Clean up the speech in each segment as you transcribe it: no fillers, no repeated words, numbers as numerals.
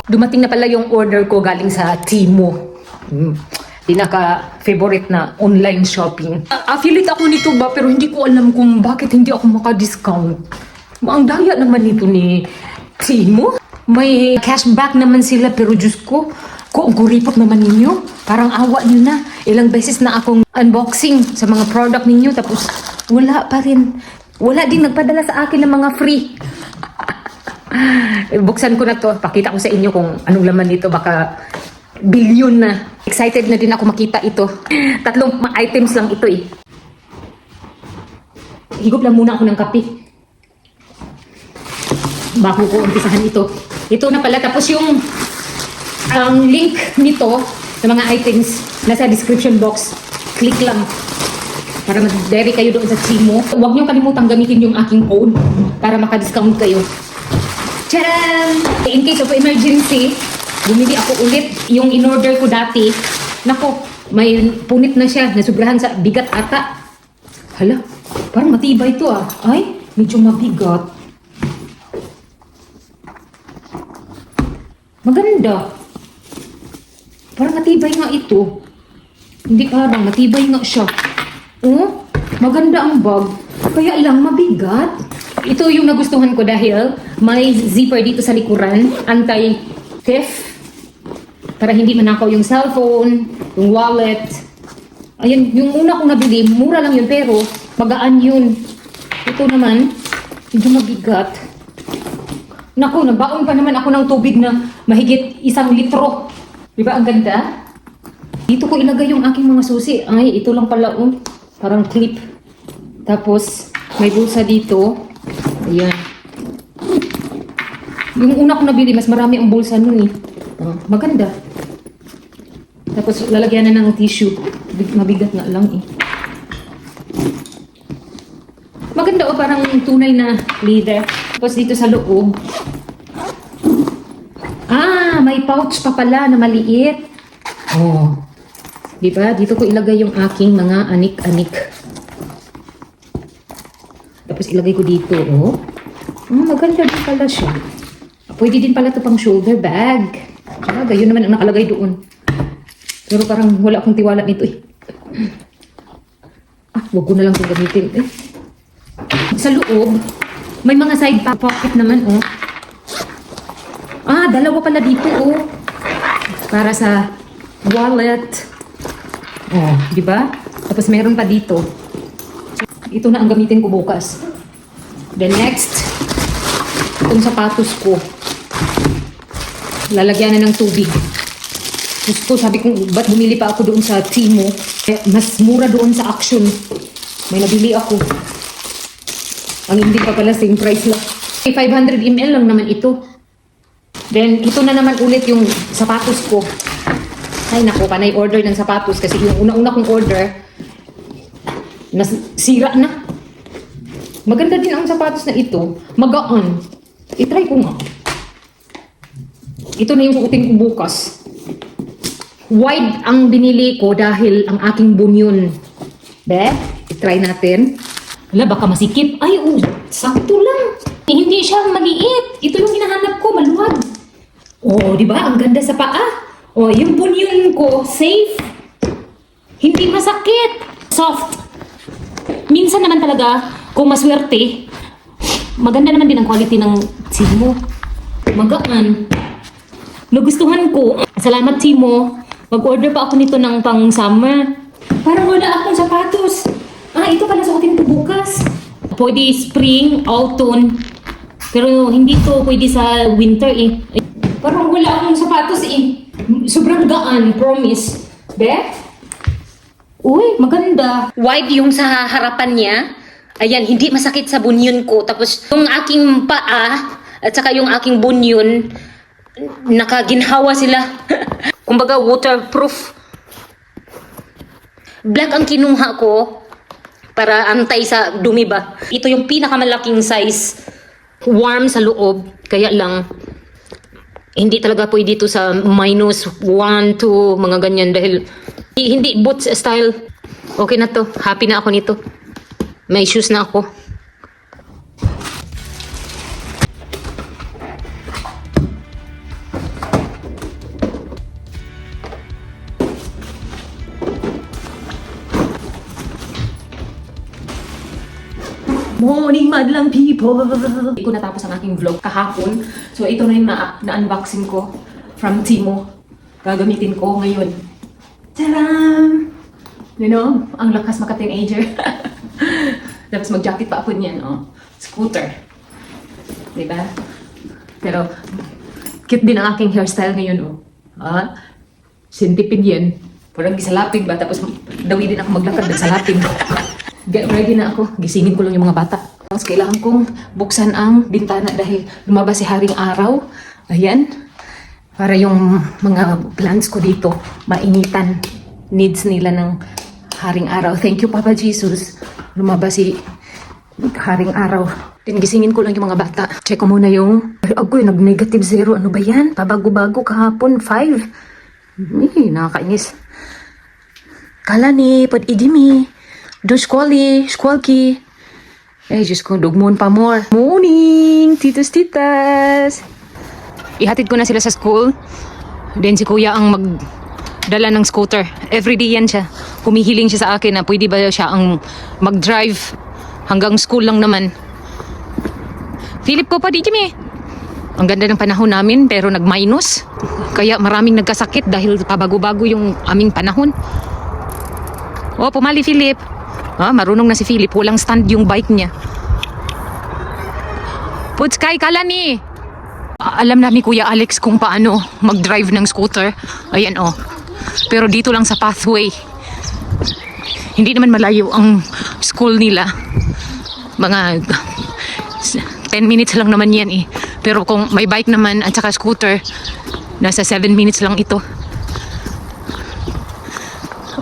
Dumating na pala yung order ko galing sa Temu. Pinaka-favorite na online shopping. Affiliate ako nito ba, pero hindi ko alam kung bakit hindi ako maka-discount. Ang daya naman nito ni Temu. May cashback naman sila, pero Diyos ko, kung kuripot naman ninyo, parang awa nyo na. Ilang beses na akong unboxing sa mga product ninyo, tapos wala pa rin. Wala din nagpadala sa akin ng mga free. Buksan ko na to, pakita ko sa inyo kung anong laman dito, baka bilyon na. Excited na din ako makita ito. 3 items lang ito eh. Higop lang muna ako ng kape bago ko umpisahan ito. Ito na pala, tapos yung link nito sa mga items nasa description box. Click lang para mag-dairy kayo doon sa Temu. Huwag niyong kalimutang gamitin yung aking code para maka-discount kayo. Tcharam! In case of emergency, bumili ako ulit yung in-order ko dati. Nako, may punit na siya. Nasubrahan sa bigat ata. Hala, parang matibay ito ah. Ay, medyo mabigat. Maganda. Parang matibay nga ito. Hindi parang matibay nga siya. Oh, maganda ang bag. Kaya lang mabigat. Ito yung nagustuhan ko dahil may zipper dito sa likuran, anti-theft, para hindi manakaw yung cellphone, yung wallet. Ayan, yung una kong nabili, mura lang yun pero magaan yun. Ito naman, medyo mabigat. Naku, nagbaon pa naman ako ng tubig na mahigit 1 litro. Diba ang ganda? Dito ko ilagay yung aking mga susi. Ay, ito lang pala, parang clip. Tapos, may bulsa dito. Ayan. Yung una ko nabili, mas marami ang bulsa nun eh. Maganda. Tapos lalagyan na ng tissue. Mabigat nga lang eh. Maganda parang tunay na leather. Tapos dito sa loob. May pouch pa pala na maliit. Oh. Diba? Dito ko ilagay yung aking mga anik-anik. Tapos ilagay ko dito, oh. Maganda din pala siya. Pwede din pala ito pang shoulder bag. Yun naman ang nakalagay doon. Pero parang wala akong tiwala nito eh. Wag ko na lang itong gamitin eh. Sa loob, may mga side pocket naman, oh. Dalawa pala dito, oh. Para sa wallet. Oh, di ba? Tapos meron pa dito. Ito na ang gamitin ko bukas. Then next, itong sapatos ko. Lalagyan na ng tubig. Gusto, sabi ko, ba't bumili pa ako doon sa Temu? Mas mura doon sa Action. May nabili ako. Ang hindi pa pala, same price lang. 500 ml lang naman ito. Then, ito na naman ulit yung sapatos ko. Ay, naku, panay order ng sapatos. Kasi yung una-una kong order, nasira na. Maganda din ang sapatos na ito. Magaan. I-try ko nga. Ito na yung suotin ko bukas. Wide ang binili ko dahil ang aking bunyon. I-try natin. Wala, baka masikip. Ay, sakto lang. Hindi siya maliit. Ito yung hinahanap ko, maluwag. Di ba? Ang ganda sa paa. Yung bunyon ko, safe. Hindi masakit. Soft. Minsan naman talaga, kung maswerte, maganda naman din ang quality ng Temu. Magaan. Nagustuhan ko. Salamat, Temu. Mag-order pa ako nito ng pang summer. Parang wala akong sapatos. Ito pala suotin ko bukas. Pwede spring, autumn. Pero hindi to pwede sa winter eh. Parang wala akong sapatos eh. Sobrang gaan, promise. Uy, maganda. Wide yung sa harapan niya. Ayan, hindi masakit sa bunyon ko. Tapos yung aking paa at saka yung aking bunyon, nakaginhawa sila. Kumbaga waterproof. Black ang kinuha ko para antay sa dumi ba. Ito yung pinakamalaking size. Warm sa loob. Kaya lang, hindi talaga pwede dito sa -1, 2, mga ganyan. Dahil hindi boots style. Okay na to. Happy na ako nito. May shoes na ako. Morning madlang people! Hindi ko natapos ang aking vlog kahapon. So ito na yung na-unboxing ko from Timo. Gagamitin ko ngayon. Tadam! You know, ang lakas maka-teenager. Tapos mag-jacket pa ako niyan, oh. Scooter. Diba? Pero, cute din ang aking hairstyle ngayon, oh. Ah, sintipid yan. Parang gisalapig ba? Tapos, dawi din ako maglakad ng salapig. Get ready na ako. Gisingin ko lang yung mga bata. Tapos, kailangan kong buksan ang bintana dahil lumabas si Haring Araw. Ayan. Para yung mga plants ko dito, mainitan. Needs nila ng Haring Araw. Thank you, Papa Jesus. Lumabas si Haring Araw. Gisingin ko lang yung mga bata. Check ko muna yung... Agoy, nag-negative 0. Ano ba yan? Pabago-bago kahapon. 5. Nakakainis. Kala ni, pag-idimi. Do squalky. Diyos ko, dugmon pa more. Morning, titas. Ihatid ko na sila sa school. Then si kuya ang magdala ng scooter. Everyday yan siya. Humihiling siya sa akin na pwede ba siya ang mag-drive hanggang school lang naman. Philip ko pa di Jimmy. Ang ganda ng panahon namin pero nag-minus. Kaya maraming nagkasakit dahil pabago-bago yung aming panahon. Oh, pumali Philip. Marunong na si Philip. Walang stand yung bike niya. Putskay, kala ni. Alam na ni Kuya Alex kung paano mag-drive ng scooter. Ayan oh. Pero dito lang sa pathway. Hindi naman malayo ang school nila. Mga 10 minutes lang naman yan eh. Pero kung may bike naman at saka scooter, nasa 7 minutes lang ito.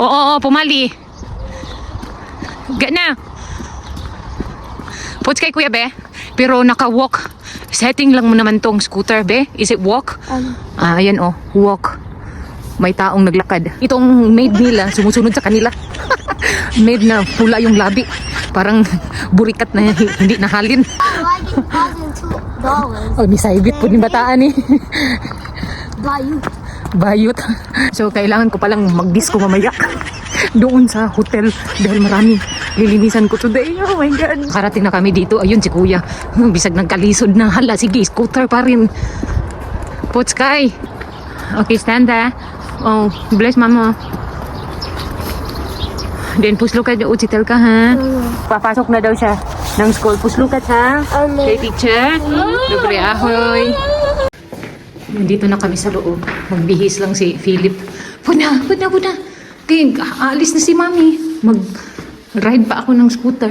Oo, pumali. Gana. Puts kay Kuya Be. Pero naka-walk. Setting lang mo naman tong scooter, Be. Is it walk? Ayan oh, walk. May taong naglakad. Itong maid nila, sumusunod sa kanila. Maid na pula yung labi. Parang burikat na hindi nahalin. Oh, may saibit po ni bataan eh. Bayot. So, kailangan ko palang mag-disco mamaya. Doon sa hotel dahil marami lilinisan ko today. Oh my God. Karating na kami dito. Ayun si Kuya. Bisag nagkalisod na. Hala, sige, scooter pa rin. Putskay. Okay, stand there. Oh, bless mama. Then, puslukad yung utsitel ka, ha? Papasok na daw siya ng school. Puslukad, ha? Okay, teacher. Dobre, ahoy. Nandito na kami sa loob. Magbihis lang si Philip. Puna. Okay, aalis na si Mami. Mag-ride pa ako ng scooter.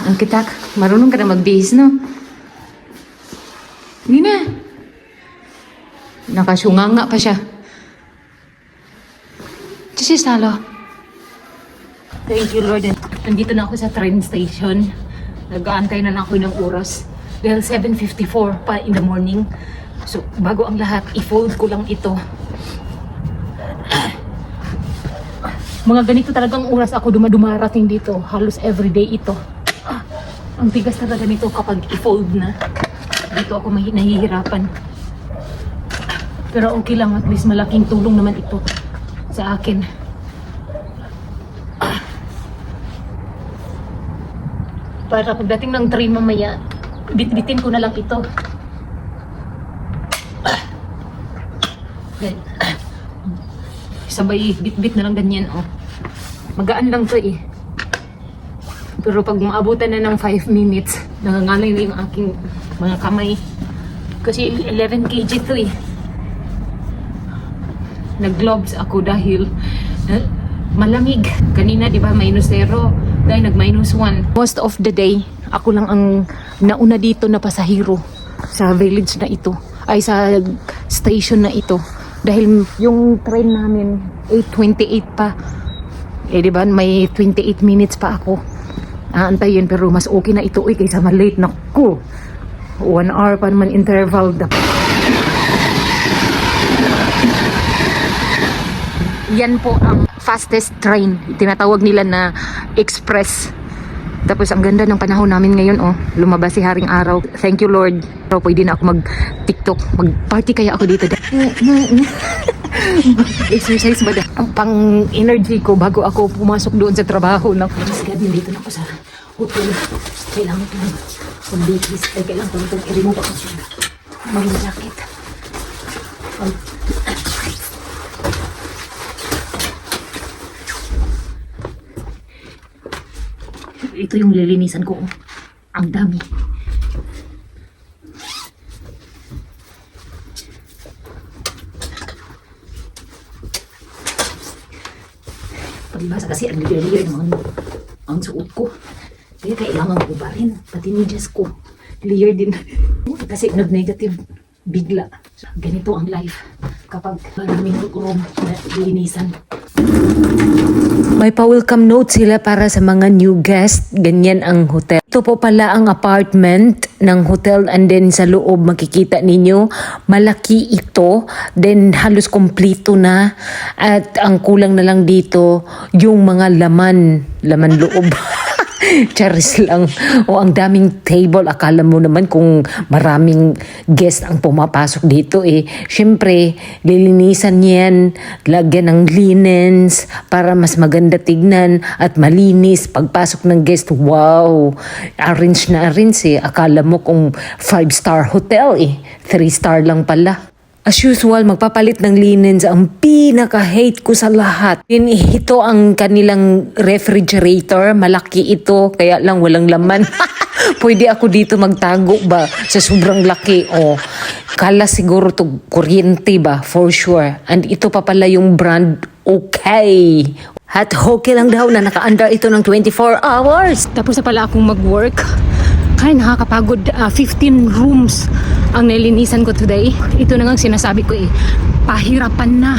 Ang kitak, marunong ka na magbihis, no? Hindi na. Nakasunganga pa siya. This is Talo. Thank you, Lord. Nandito na ako sa train station. Nag-aantay na lang ako ng oras. Dahil 7:54 pa in the morning. So, bago ang lahat, i-fold ko lang ito. Mga ganito talagang oras ako dumarating dito. Halos everyday ito. Ang tigas talaga nito kapag i-fold na. Dito ako nahihirapan. Pero okay lang, at least malaking tulong naman ito sa akin. Para pagdating ng train mamaya, bitbitin ko na lang ito. Sabay bit-bit na lang ganyan, oh. Magaan lang to eh. Pero pag maabutan na ng 5 minutes, nangangalay na yung aking mga kamay. Kasi 11 kg to eh. Nag-gloves ako dahil malamig. Kanina, di ba, -0. Dahil nag-1. Most of the day, ako lang ang nauna dito na pasahero sa village na ito. Ay, sa station na ito. Dahil yung train namin, 8:28 pa. Eh, di ba, may 28 minutes pa ako. Aantayin, pero mas okay na ito kaysa malate. Naku, 1 hour pa naman interval. Yan po ang fastest train. Tinatawag nila na express. Tapos ang ganda ng panahon namin ngayon, oh. Lumabas si Haring Araw. Thank you, Lord. So, pwede na ako mag-TikTok. Mag-party kaya ako dito. Exercise ba ang pang-energy ko bago ako pumasok doon sa trabaho. Mas gabi dito na ako sa hotel. Kailangan ko ng pambikis. Ay, kailangan ko nitong i-remove ako siya. Mga jacket. Ito yung lilinisan ko. Ang dami. Palibasa kasi ang ligaw ang suot ko. Kaya kailangan ko pa rin. Pati medyas ko. Clear din. Kasi nag-negative bigla. Ganito ang life. Kapag maraming room na linisan. May pa-welcome note sila para sa mga new guest. Ganyan ang hotel. Ito po pala ang apartment ng hotel and then sa loob makikita ninyo malaki ito. Then halos kompleto na at ang kulang na lang dito yung mga laman loob. Charis lang. O ang daming table. Akala mo naman kung maraming guest ang pumapasok dito eh. Syempre, lilinisan yan. Lagyan ng linens para mas maganda tignan at malinis. Pagpasok ng guest, wow! Arrange na arrange eh. Akala mo kung 5-star hotel eh. 3-star lang pala. As usual, magpapalit ng linens ang pinaka-hate ko sa lahat. Ito ang kanilang refrigerator. Malaki ito, kaya lang walang laman. Pwede ako dito magtago ba sa sobrang laki. O, kala siguro to kuryente ba, for sure. And ito pa pala yung brand, okay. At okay lang daw na naka-under ito ng 24 hours. Tapos na pala akong mag-work. Kaya nakakapagod. 15 rooms ang nilinisan ko today. Ito na nga sinasabi ko eh. Pahirapan na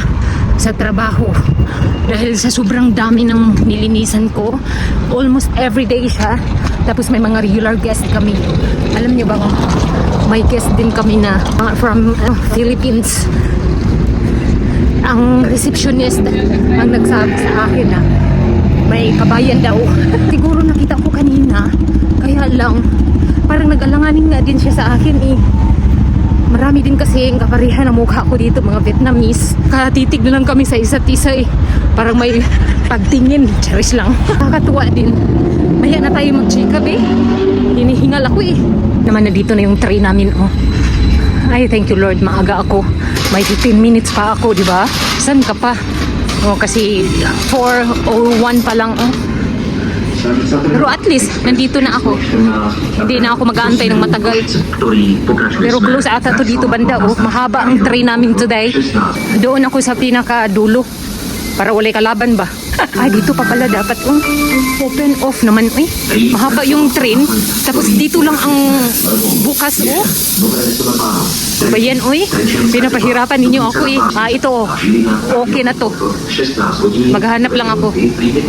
sa trabaho. Dahil sa sobrang dami ng nilinisan ko. Almost everyday siya. Tapos may mga regular guest kami. Alam niyo ba, may guest din kami na from Philippines. Ang receptionist ang nagsabi sa akin na may kabayan daw. Siguro nakita ko kanina. Kaya lang, parang nag-alanganin nga din siya sa akin eh. Marami din kasi ang kaparihan ng mukha ko dito, mga Vietnamese. Katitig na lang kami sa isa't isa eh. Parang may pagtingin. Charis lang. Nakakatuwa din. Maya na tayo mag-check-up eh. Hinihingal ako eh. Naman na dito na yung tray namin oh. Ay, thank you Lord. Maaga ako. May 15 minutes pa ako, di ba? Saan ka pa? Oh, kasi 4:01 pa lang oh. Pero at least, nandito na ako. Hindi na ako mag-aantay ng matagal. Pero close ata to dito banda. Oh. Mahaba ang train namin today. Doon ako sa pinakadulo. Para walay kalaban ba? Ay, dito pa pala dapat. Oh. Open off naman. Eh. Mahaba yung train. Tapos dito lang ang bukas. Oh. Ba yan, oy? Pinapahirapan ninyo ako eh. Ito oh. Okay na to. Maghahanap lang ako.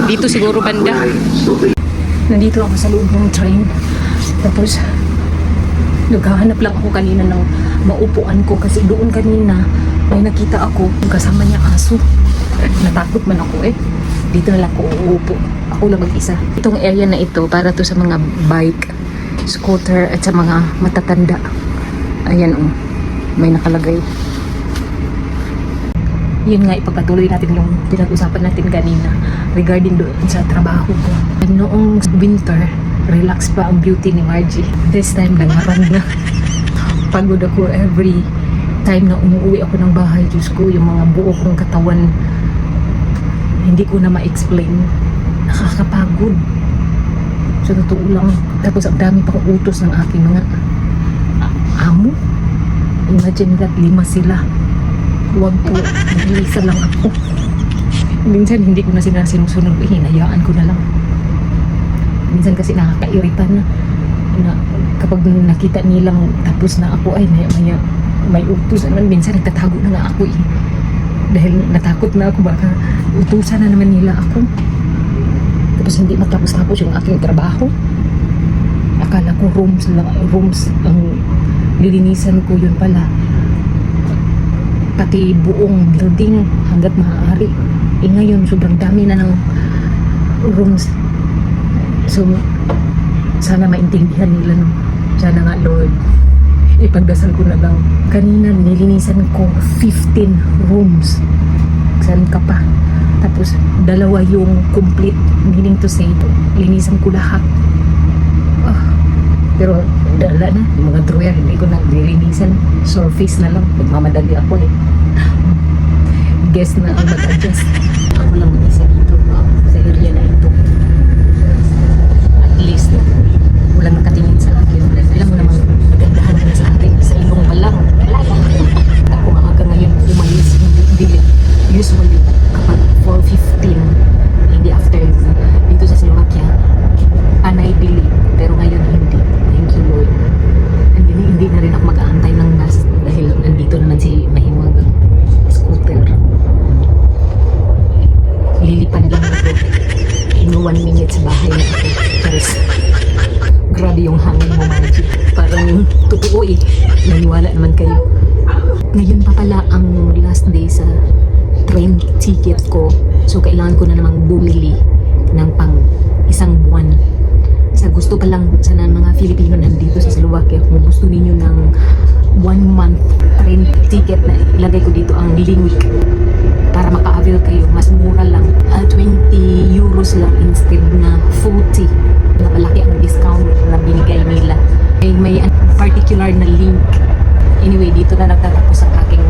Dito siguro banda. Nandito ako sa loob ng train. Tapos, naghahanap lang ako kanina ng maupuan ko. Kasi doon kanina, may nakita ako. Kasama niya aso. Natakot man ako eh. Dito na lang ako uupo. Ako lang mag-isa. Itong area na ito, para to sa mga bike, scooter, at sa mga matatanda. Ayan oh. May nakalagay. Yun nga, ipagpatuloy natin yung pinag-usapan natin kanina regarding doon sa trabaho ko. Noong winter, relax pa ang beauty ni Margie. This time, nangarang na. Pagod ako every time na umuwi ako ng bahay. Diyos ko, yung mga buo kong katawan, hindi ko na ma-explain. Nakakapagod. Sa totoo lang. Tapos ang dami pang utos ng aking mga amo. Imagine that, 5 sila. Huwag po, nag-iisa lang ako. Minsan hindi ko na sila sinusunod, hinayaan ko na lang. Minsan kasi nakakairita na kapag nakita nilang tapos na ako, ay maya may utos naman. Minsan nagtatago na nga ako eh. Dahil natakot na ako, baka utusan na naman nila ako. Tapos hindi matapos-tapos yung aking trabaho. Akala ko rooms ang lilinisan ko, yun pala pati buong building hanggat maaari. Ngayon sobrang dami na ng rooms. So sana maintindihan nila, no? Sana nga Lord, ipagdasal ko na lang. Kanina nilinisan ko 15 rooms. Saan ka pa? Tapos dalawa yung complete, meaning to say, linisan ko lahat. Pero dala na, yung mga drawer, hindi ko na nilinisan. Surface na lang, magmamadali ako eh. Guess na ang mag-adjust. Ako lang mag-isa dito sa area na ito. At least, walang nakatingin sa akin. Alam mo naman, magandahan ka na sa akin. Sa ilong pa lang, wala lang. Ako maaga ngayon umalis, hindi. Usually, kapag 4:15, hindi after dito sa Slovakia, panay bili. Pero ngayon hindi. Thank you, Lord. And hindi na rin ako mag-aantay ng bus dahil nandito naman si Mahiwagang scooter. Lilipad lang ako. In 1 minute sa bahay na ako. Charis. Grabe yung hangin mo, Margie. Parang totoo eh. Naniwala naman kayo. Ngayon pa pala ang last day sa train ticket ko. So, kailangan ko na namang bumili ng pang isang buwan. Sa gusto pa lang sana ng mga Filipino nandito sa Slovakia, kung gusto ninyo ng 1 month train ticket na ilagay ko dito ang link para maka-avail kayo. Mas mura lang. 20 euros lang instead na 40. Napalaki ang discount na binigay nila. May particular na link. Anyway, dito na nagtatapos ang aking